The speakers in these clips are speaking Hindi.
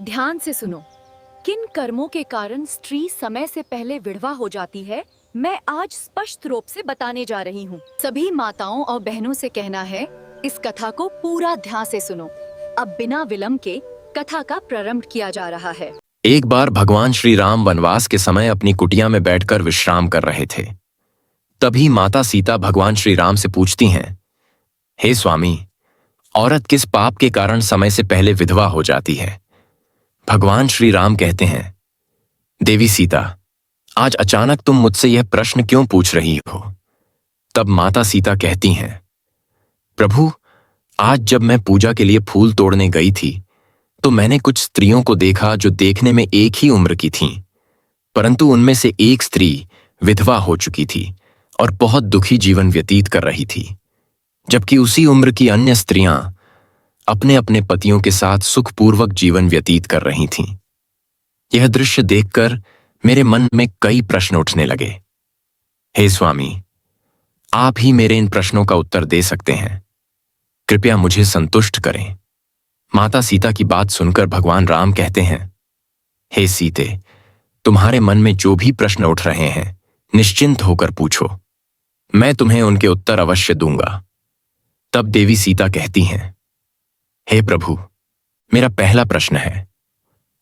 ध्यान से सुनो। किन कर्मों के कारण स्त्री समय से पहले विधवा हो जाती है, मैं आज स्पष्ट रूप से बताने जा रही हूँ। सभी माताओं और बहनों से कहना है, इस कथा को पूरा ध्यान से सुनो। अब बिना विलंब के कथा का प्रारंभ किया जा रहा है। एक बार भगवान श्री राम वनवास के समय अपनी कुटिया में बैठकर विश्राम कर रहे थे। तभी माता सीता भगवान श्री राम से पूछती हैं, हे स्वामी, औरत किस पाप के कारण समय से पहले विधवा हो जाती है? भगवान श्री राम कहते हैं, देवी सीता, आज अचानक तुम मुझसे यह प्रश्न क्यों पूछ रही हो? तब माता सीता कहती हैं, प्रभु, आज जब मैं पूजा के लिए फूल तोड़ने गई थी तो मैंने कुछ स्त्रियों को देखा जो देखने में एक ही उम्र की थीं, परंतु उनमें से एक स्त्री विधवा हो चुकी थी और बहुत दुखी जीवन व्यतीत कर रही थी, जबकि उसी उम्र की अन्य स्त्रियां अपने अपने पतियों के साथ सुखपूर्वक जीवन व्यतीत कर रही थीं। यह दृश्य देखकर मेरे मन में कई प्रश्न उठने लगे। हे स्वामी, आप ही मेरे इन प्रश्नों का उत्तर दे सकते हैं, कृपया मुझे संतुष्ट करें। माता सीता की बात सुनकर भगवान राम कहते हैं, हे सीते, तुम्हारे मन में जो भी प्रश्न उठ रहे हैं निश्चिंत होकर पूछो, मैं तुम्हें उनके उत्तर अवश्य दूंगा। तब देवी सीता कहती हैं, हे प्रभु, मेरा पहला प्रश्न है,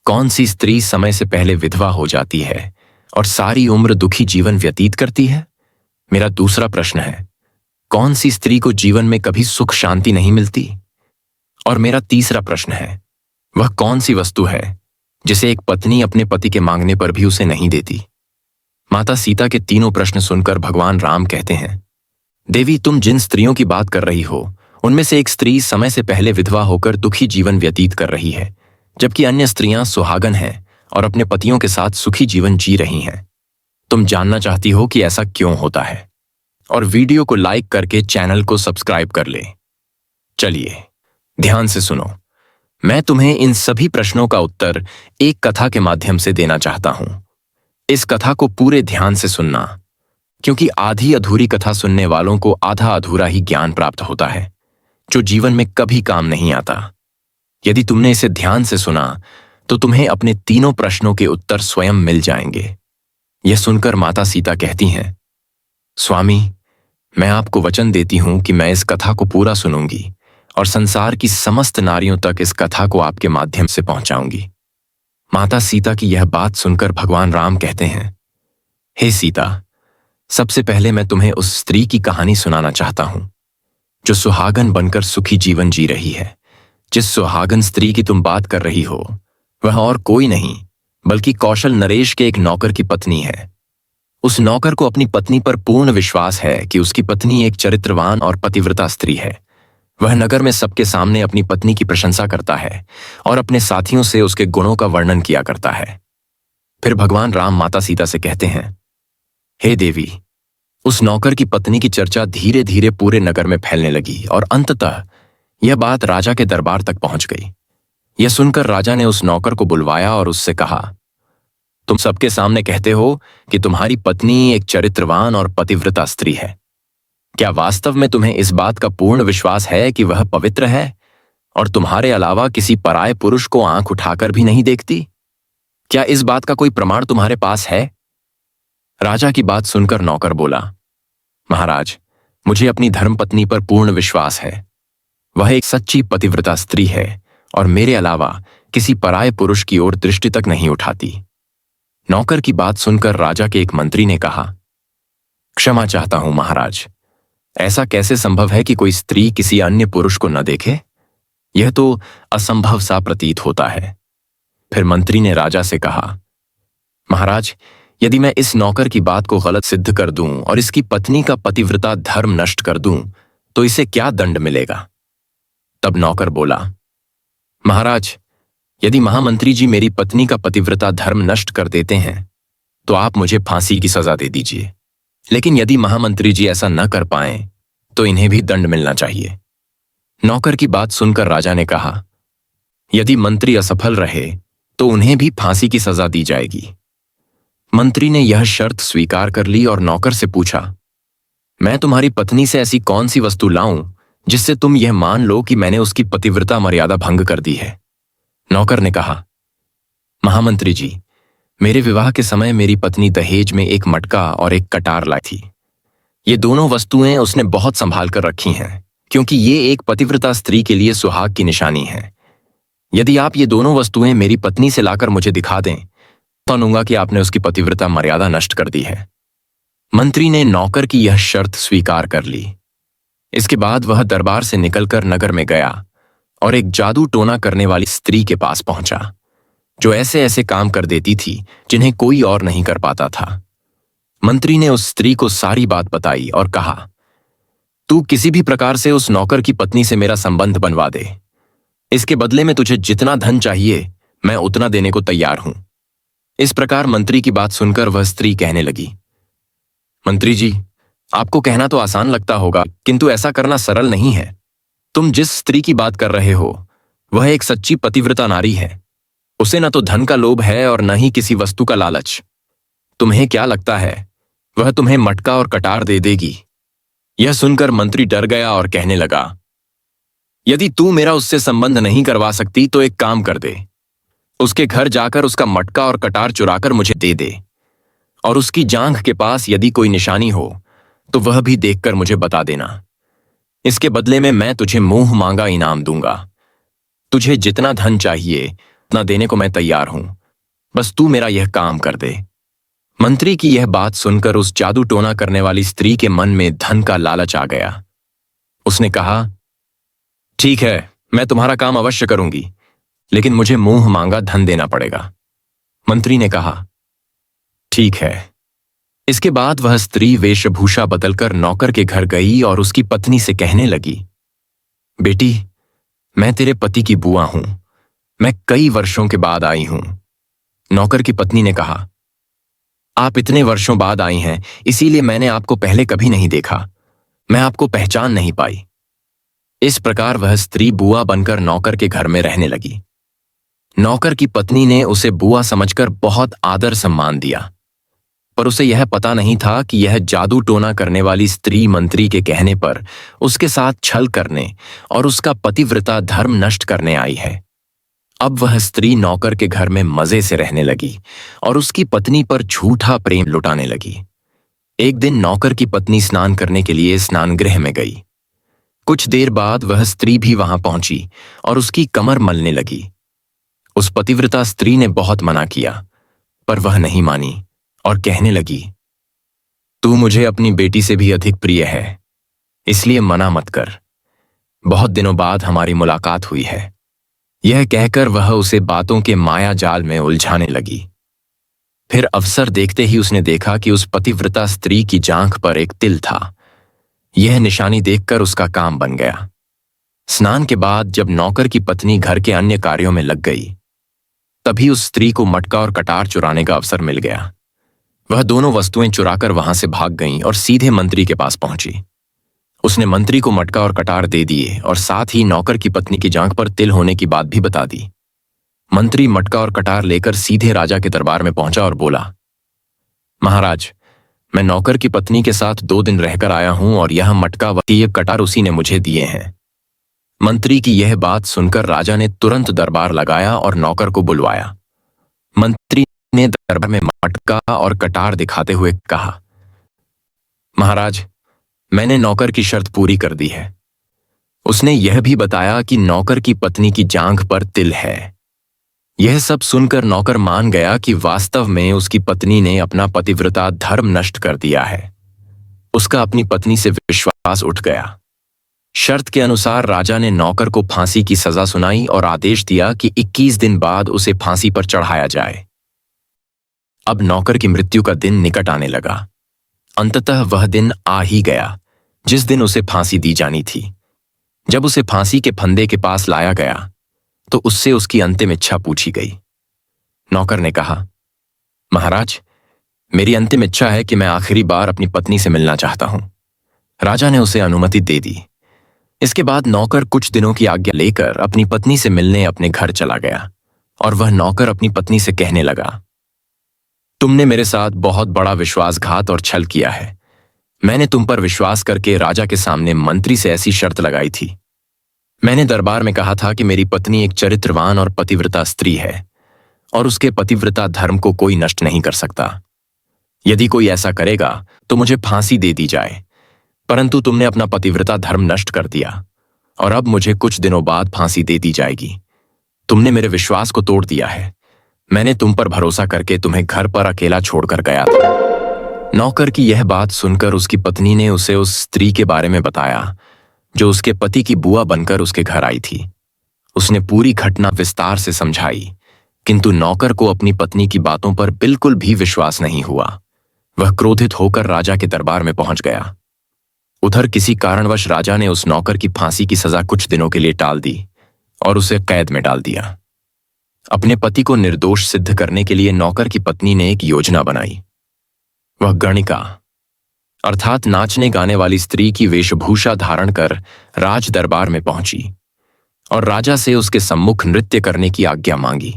कौन सी स्त्री समय से पहले विधवा हो जाती है और सारी उम्र दुखी जीवन व्यतीत करती है? मेरा दूसरा प्रश्न है, कौन सी स्त्री को जीवन में कभी सुख शांति नहीं मिलती? और मेरा तीसरा प्रश्न है, वह कौन सी वस्तु है जिसे एक पत्नी अपने पति के मांगने पर भी उसे नहीं देती? माता सीता के तीनों प्रश्न सुनकर भगवान राम कहते हैं, देवी, तुम जिन स्त्रियों की बात कर रही हो उनमें से एक स्त्री समय से पहले विधवा होकर दुखी जीवन व्यतीत कर रही है, जबकि अन्य स्त्रियां सुहागन हैं और अपने पतियों के साथ सुखी जीवन जी रही हैं। तुम जानना चाहती हो कि ऐसा क्यों होता है, और वीडियो को लाइक करके चैनल को सब्सक्राइब कर ले। चलिए ध्यान से सुनो, मैं तुम्हें इन सभी प्रश्नों का उत्तर एक कथा के माध्यम से देना चाहता हूं। इस कथा को पूरे ध्यान से सुनना, क्योंकि आधी अधूरी कथा सुनने वालों को आधा अधूरा ही ज्ञान प्राप्त होता है, जो जीवन में कभी काम नहीं आता। यदि तुमने इसे ध्यान से सुना तो तुम्हें अपने तीनों प्रश्नों के उत्तर स्वयं मिल जाएंगे। यह सुनकर माता सीता कहती हैं, स्वामी, मैं आपको वचन देती हूं कि मैं इस कथा को पूरा सुनूंगी और संसार की समस्त नारियों तक इस कथा को आपके माध्यम से पहुंचाऊंगी। माता सीता की यह बात सुनकर भगवान राम कहते हैं, हे सीता, सबसे पहले मैं तुम्हें उस स्त्री की कहानी सुनाना चाहता हूं जो सुहागन बनकर सुखी जीवन जी रही है। जिस सुहागन स्त्री की तुम बात कर रही हो वह और कोई नहीं बल्कि कौशल नरेश के एक नौकर की पत्नी है। उस नौकर को अपनी पत्नी पर पूर्ण विश्वास है कि उसकी पत्नी एक चरित्रवान और पतिव्रता स्त्री है। वह नगर में सबके सामने अपनी पत्नी की प्रशंसा करता है और अपने साथियों से उसके गुणों का वर्णन किया करता है। फिर भगवान राम माता सीता से कहते हैं, हे देवी, उस नौकर की पत्नी की चर्चा धीरे धीरे पूरे नगर में फैलने लगी और अंततः यह बात राजा के दरबार तक पहुंच गई। यह सुनकर राजा ने उस नौकर को बुलवाया और उससे कहा, तुम सबके सामने कहते हो कि तुम्हारी पत्नी एक चरित्रवान और पतिव्रता स्त्री है। क्या वास्तव में तुम्हें इस बात का पूर्ण विश्वास है कि वह पवित्र है और तुम्हारे अलावा किसी पराये पुरुष को आंख उठाकर भी नहीं देखती? क्या इस बात का कोई प्रमाण तुम्हारे पास है? राजा की बात सुनकर नौकर बोला, महाराज, मुझे अपनी धर्मपत्नी पर पूर्ण विश्वास है। वह एक सच्ची पतिव्रता स्त्री है और मेरे अलावा किसी पराये पुरुष की ओर दृष्टि तक नहीं उठाती। नौकर की बात सुनकर राजा के एक मंत्री ने कहा, क्षमा चाहता हूं महाराज, ऐसा कैसे संभव है कि कोई स्त्री किसी अन्य पुरुष को न देखे? यह तो असंभव सा प्रतीत होता है। फिर मंत्री ने राजा से कहा, महाराज, यदि मैं इस नौकर की बात को गलत सिद्ध कर दूं और इसकी पत्नी का पतिव्रता धर्म नष्ट कर दूं तो इसे क्या दंड मिलेगा? तब नौकर बोला, महाराज, यदि महामंत्री जी मेरी पत्नी का पतिव्रता धर्म नष्ट कर देते हैं तो आप मुझे फांसी की सजा दे दीजिए, लेकिन यदि महामंत्री जी ऐसा न कर पाए तो इन्हें भी दंड मिलना चाहिए। नौकर की बात सुनकर राजा ने कहा, यदि मंत्री असफल रहे तो उन्हें भी फांसी की सजा दी जाएगी। मंत्री ने यह शर्त स्वीकार कर ली और नौकर से पूछा, मैं तुम्हारी पत्नी से ऐसी कौन सी वस्तु लाऊं जिससे तुम यह मान लो कि मैंने उसकी पतिव्रता मर्यादा भंग कर दी है? नौकर ने कहा, महामंत्री जी, मेरे विवाह के समय मेरी पत्नी दहेज में एक मटका और एक कटार लाई थी। ये दोनों वस्तुएं उसने बहुत संभाल कर रखी हैं, क्योंकि ये एक पतिव्रता स्त्री के लिए सुहाग की निशानी है। यदि आप ये दोनों वस्तुएं मेरी पत्नी से लाकर मुझे दिखा दें तो मानूंगा कि आपने उसकी पतिव्रता मर्यादा नष्ट कर दी है। मंत्री ने नौकर की यह शर्त स्वीकार कर ली। इसके बाद वह दरबार से निकलकर नगर में गया और एक जादू टोना करने वाली स्त्री के पास पहुंचा, जो ऐसे ऐसे काम कर देती थी जिन्हें कोई और नहीं कर पाता था। मंत्री ने उस स्त्री को सारी बात बताई और कहा, तू किसी भी प्रकार से उस नौकर की पत्नी से मेरा संबंध बनवा दे। इसके बदले में तुझे जितना धन चाहिए मैं उतना देने को तैयार हूं। इस प्रकार मंत्री की बात सुनकर वह स्त्री कहने लगी, मंत्री जी, आपको कहना तो आसान लगता होगा, किंतु ऐसा करना सरल नहीं है। तुम जिस स्त्री की बात कर रहे हो वह एक सच्ची पतिव्रता नारी है। उसे न तो धन का लोभ है और न ही किसी वस्तु का लालच। तुम्हें क्या लगता है वह तुम्हें मटका और कटार दे देगी? यह सुनकर मंत्री डर गया और कहने लगा, यदि तू मेरा उससे संबंध नहीं करवा सकती तो एक काम कर दे, उसके घर जाकर उसका मटका और कटार चुराकर मुझे दे दे, और उसकी जांघ के पास यदि कोई निशानी हो तो वह भी देखकर मुझे बता देना। इसके बदले में मैं तुझे मुंह मांगा इनाम दूंगा। तुझे जितना धन चाहिए उतना देने को मैं तैयार हूं, बस तू मेरा यह काम कर दे। मंत्री की यह बात सुनकर उस जादू टोना करने वाली स्त्री के मन में धन का लालच आ गया। उसने कहा, ठीक है, मैं तुम्हारा काम अवश्य करूंगी, लेकिन मुझे मुंह मांगा धन देना पड़ेगा। मंत्री ने कहा, ठीक है। इसके बाद वह स्त्री वेशभूषा बदलकर नौकर के घर गई और उसकी पत्नी से कहने लगी, बेटी, मैं तेरे पति की बुआ हूं, मैं कई वर्षों के बाद आई हूं। नौकर की पत्नी ने कहा, आप इतने वर्षों बाद आई हैं, इसीलिए मैंने आपको पहले कभी नहीं देखा, मैं आपको पहचान नहीं पाई। इस प्रकार वह स्त्री बुआ बनकर नौकर के घर में रहने लगी। नौकर की पत्नी ने उसे बुआ समझकर बहुत आदर सम्मान दिया, पर उसे यह पता नहीं था कि यह जादू टोना करने वाली स्त्री मंत्री के कहने पर उसके साथ छल करने और उसका पतिव्रता धर्म नष्ट करने आई है। अब वह स्त्री नौकर के घर में मजे से रहने लगी और उसकी पत्नी पर झूठा प्रेम लुटाने लगी। एक दिन नौकर की पत्नी स्नान करने के लिए स्नानगृह में गई। कुछ देर बाद वह स्त्री भी वहां पहुंची और उसकी कमर मलने लगी। उस पतिव्रता स्त्री ने बहुत मना किया, पर वह नहीं मानी और कहने लगी, तू मुझे अपनी बेटी से भी अधिक प्रिय है, इसलिए मना मत कर। बहुत दिनों बाद हमारी मुलाकात हुई है। यह कहकर वह उसे बातों के माया जाल में उलझाने लगी। फिर अवसर देखते ही उसने देखा कि उस पतिव्रता स्त्री की जांघ पर एक तिल था। यह निशानी देखकर उसका काम बन गया। स्नान के बाद जब नौकर की पत्नी घर के अन्य कार्यों में लग गई, तभी उस स्त्री को मटका और कटार चुराने का अवसर मिल गया। वह दोनों वस्तुएं चुराकर वहां से भाग गईं और सीधे मंत्री के पास पहुंची। उसने मंत्री को मटका और कटार दे दिए और साथ ही नौकर की पत्नी की जांघ पर तिल होने की बात भी बता दी। मंत्री मटका और कटार लेकर सीधे राजा के दरबार में पहुंचा और बोला, महाराज, मैं नौकर की पत्नी के साथ 2 दिन रहकर आया हूं और यह मटका व ये कटार उसी ने मुझे दिए हैं। मंत्री की यह बात सुनकर राजा ने तुरंत दरबार लगाया और नौकर को बुलवाया। मंत्री ने दरबार में मटका और कटार दिखाते हुए कहा, महाराज, मैंने नौकर की शर्त पूरी कर दी है। उसने यह भी बताया कि नौकर की पत्नी की जांघ पर तिल है। यह सब सुनकर नौकर मान गया कि वास्तव में उसकी पत्नी ने अपना पतिव्रता धर्म नष्ट कर दिया है। उसका अपनी पत्नी से विश्वास उठ गया। शर्त के अनुसार राजा ने नौकर को फांसी की सजा सुनाई और आदेश दिया कि 21 दिन बाद उसे फांसी पर चढ़ाया जाए। अब नौकर की मृत्यु का दिन निकट आने लगा। अंततः वह दिन आ ही गया जिस दिन उसे फांसी दी जानी थी। जब उसे फांसी के फंदे के पास लाया गया तो उससे उसकी अंतिम इच्छा पूछी गई। नौकर ने कहा, महाराज, मेरी अंतिम इच्छा है कि मैं आखिरी बार अपनी पत्नी से मिलना चाहता हूं। राजा ने उसे अनुमति दे दी। इसके बाद नौकर कुछ दिनों की आज्ञा लेकर अपनी पत्नी से मिलने अपने घर चला गया और वह नौकर अपनी पत्नी से कहने लगा, तुमने मेरे साथ बहुत बड़ा विश्वासघात और छल किया है। मैंने तुम पर विश्वास करके राजा के सामने मंत्री से ऐसी शर्त लगाई थी। मैंने दरबार में कहा था कि मेरी पत्नी एक चरित्रवान और पतिव्रता स्त्री है और उसके पतिव्रता धर्म को कोई नष्ट नहीं कर सकता। यदि कोई ऐसा करेगा तो मुझे फांसी दे दी जाए, परंतु तुमने अपना पतिव्रता धर्म नष्ट कर दिया और अब मुझे कुछ दिनों बाद फांसी दे दी जाएगी। तुमने मेरे विश्वास को तोड़ दिया है। मैंने तुम पर भरोसा करके तुम्हें घर पर अकेला छोड़कर गया था। नौकर की यह बात सुनकर उसकी पत्नी ने उसे उस स्त्री के बारे में बताया जो उसके पति की बुआ बनकर उसके घर आई थी। उसने पूरी घटना विस्तार से समझाई, किंतु नौकर को अपनी पत्नी की बातों पर बिल्कुल भी विश्वास नहीं हुआ। वह क्रोधित होकर राजा के दरबार में पहुंच गया। उधर किसी कारणवश राजा ने उस नौकर की फांसी की सजा कुछ दिनों के लिए टाल दी और उसे कैद में डाल दिया। अपने पति को निर्दोष सिद्ध करने के लिए नौकर की पत्नी ने एक योजना बनाई। वह गणिका अर्थात नाचने गाने वाली स्त्री की वेशभूषा धारण कर राज दरबार में पहुंची और राजा से उसके सम्मुख नृत्य करने की आज्ञा मांगी।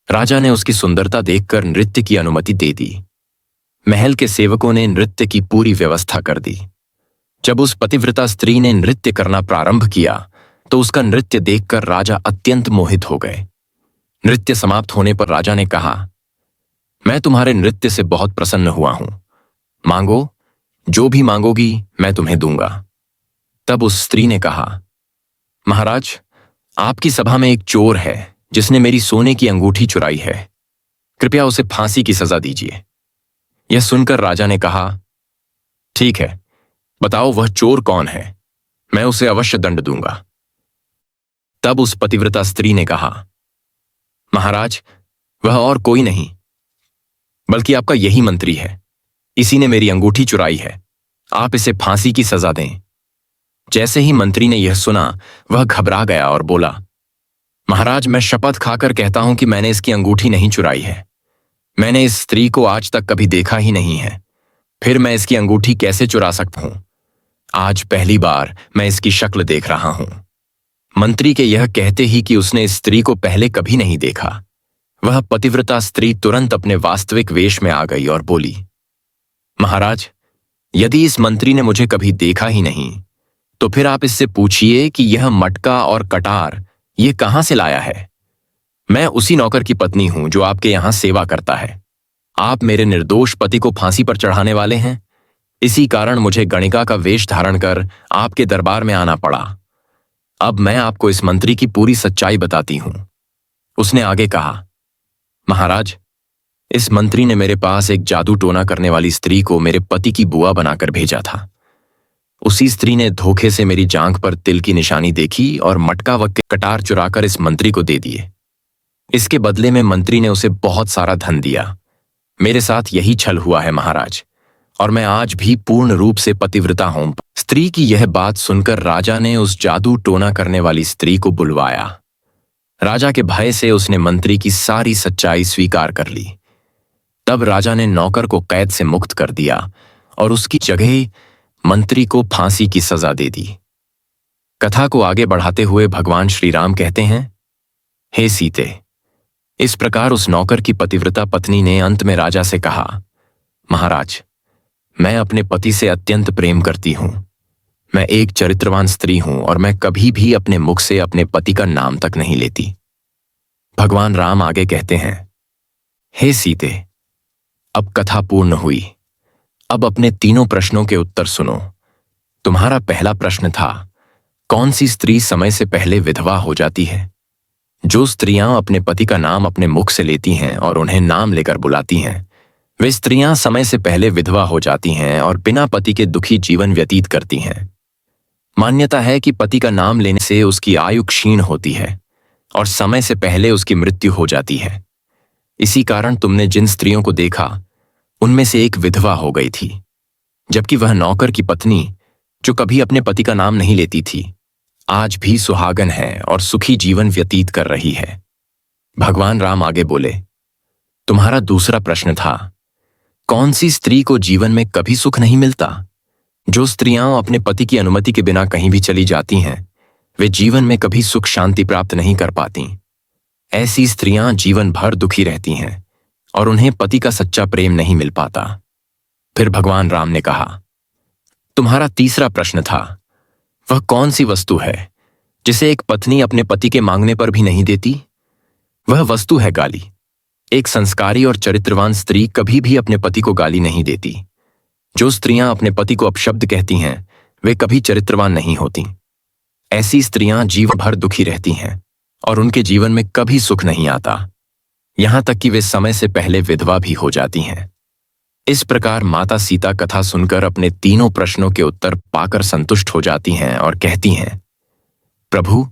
राजा ने उसकी सुंदरता देखकर नृत्य की अनुमति दे दी। महल के सेवकों ने नृत्य की पूरी व्यवस्था कर दी। जब उस पतिव्रता स्त्री ने नृत्य करना प्रारंभ किया तो उसका नृत्य देखकर राजा अत्यंत मोहित हो गए। नृत्य समाप्त होने पर राजा ने कहा, मैं तुम्हारे नृत्य से बहुत प्रसन्न हुआ हूं। मांगो, जो भी मांगोगी मैं तुम्हें दूंगा। तब उस स्त्री ने कहा, महाराज, आपकी सभा में एक चोर है जिसने मेरी सोने की अंगूठी चुराई है। कृपया उसे फांसी की सजा दीजिए। यह सुनकर राजा ने कहा, ठीक है, बताओ वह चोर कौन है, मैं उसे अवश्य दंड दूंगा। तब उस पतिव्रता स्त्री ने कहा, महाराज, वह और कोई नहीं बल्कि आपका यही मंत्री है। इसी ने मेरी अंगूठी चुराई है। आप इसे फांसी की सजा दें। जैसे ही मंत्री ने यह सुना वह घबरा गया और बोला, महाराज, मैं शपथ खाकर कहता हूं कि मैंने इसकी अंगूठी नहीं चुराई है। मैंने इस स्त्री को आज तक कभी देखा ही नहीं है, फिर मैं इसकी अंगूठी कैसे चुरा सकता हूं? आज पहली बार मैं इसकी शक्ल देख रहा हूं। मंत्री के यह कहते ही कि उसने इस स्त्री को पहले कभी नहीं देखा, वह पतिव्रता स्त्री तुरंत अपने वास्तविक वेश में आ गई और बोली, महाराज, यदि इस मंत्री ने मुझे कभी देखा ही नहीं तो फिर आप इससे पूछिए कि यह मटका और कटार ये कहां से लाया है। मैं उसी नौकर की पत्नी हूं जो आपके यहां सेवा करता है। आप मेरे निर्दोष पति को फांसी पर चढ़ाने वाले हैं। इसी कारण मुझे गणिका का वेश धारण कर आपके दरबार में आना पड़ा। अब मैं आपको इस मंत्री की पूरी सच्चाई बताती हूं। उसने आगे कहा, महाराज, इस मंत्री ने मेरे पास एक जादू टोना करने वाली स्त्री को मेरे पति की बुआ बनाकर भेजा था। उसी स्त्री ने धोखे से मेरी जांघ पर तिल की निशानी देखी और मटका व कटार चुराकर इस मंत्री को दे दिए। इसके बदले में मंत्री ने उसे बहुत सारा धन दिया। मेरे साथ यही छल हुआ है महाराज, और मैं आज भी पूर्ण रूप से पतिव्रता हूं। स्त्री की यह बात सुनकर राजा ने उस जादू टोना करने वाली स्त्री को बुलवाया। राजा के भय से उसने मंत्री की सारी सच्चाई स्वीकार कर ली। तब राजा ने नौकर को कैद से मुक्त कर दिया और उसकी जगह मंत्री को फांसी की सजा दे दी। कथा को आगे बढ़ाते हुए भगवान श्री राम कहते हैं, हे सीते, इस प्रकार उस नौकर की पतिव्रता पत्नी ने अंत में राजा से कहा, महाराज, मैं अपने पति से अत्यंत प्रेम करती हूं। मैं एक चरित्रवान स्त्री हूं और मैं कभी भी अपने मुख से अपने पति का नाम तक नहीं लेती। भगवान राम आगे कहते हैं, हे सीते, अब कथा पूर्ण हुई। अब अपने तीनों प्रश्नों के उत्तर सुनो। तुम्हारा पहला प्रश्न था, कौन सी स्त्री समय से पहले विधवा हो जाती है? जो स्त्रियां अपने पति का नाम अपने मुख से लेती हैं और उन्हें नाम लेकर बुलाती हैं, वे स्त्रियां समय से पहले विधवा हो जाती हैं और बिना पति के दुखी जीवन व्यतीत करती हैं। मान्यता है कि पति का नाम लेने से उसकी आयु क्षीण होती है और समय से पहले उसकी मृत्यु हो जाती है। इसी कारण तुमने जिन स्त्रियों को देखा उनमें से एक विधवा हो गई थी, जबकि वह नौकर की पत्नी, जो कभी अपने पति का नाम नहीं लेती थी, आज भी सुहागन है और सुखी जीवन व्यतीत कर रही है। भगवान राम आगे बोले, तुम्हारा दूसरा प्रश्न था, कौन सी स्त्री को जीवन में कभी सुख नहीं मिलता? जो स्त्रियां अपने पति की अनुमति के बिना कहीं भी चली जाती हैं, वे जीवन में कभी सुख शांति प्राप्त नहीं कर पाती। ऐसी स्त्रियां जीवन भर दुखी रहती हैं और उन्हें पति का सच्चा प्रेम नहीं मिल पाता। फिर भगवान राम ने कहा, तुम्हारा तीसरा प्रश्न था, वह कौन सी वस्तु है जिसे एक पत्नी अपने पति के मांगने पर भी नहीं देती? वह वस्तु है गाली। एक संस्कारी और चरित्रवान स्त्री कभी भी अपने पति को गाली नहीं देती। जो स्त्रियां अपने पति को अपशब्द कहती हैं वे कभी चरित्रवान नहीं होती। ऐसी स्त्रियां जीवन भर दुखी रहती हैं और उनके जीवन में कभी सुख नहीं आता, यहां तक कि वे समय से पहले विधवा भी हो जाती हैं। इस प्रकार माता सीता कथा सुनकर अपने तीनों प्रश्नों के उत्तर पाकर संतुष्ट हो जाती हैं और कहती हैं, प्रभु,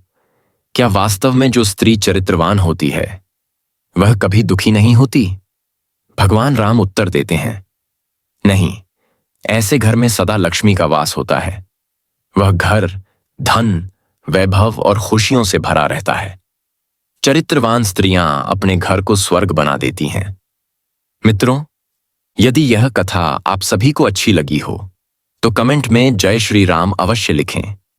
क्या वास्तव में जो स्त्री चरित्रवान होती है वह कभी दुखी नहीं होती? भगवान राम उत्तर देते हैं, नहीं, ऐसे घर में सदा लक्ष्मी का वास होता है। वह घर धन, वैभव और खुशियों से भरा रहता है। चरित्रवान स्त्रियां अपने घर को स्वर्ग बना देती हैं। मित्रों, यदि यह कथा आप सभी को अच्छी लगी हो तो कमेंट में जय श्री राम अवश्य लिखें।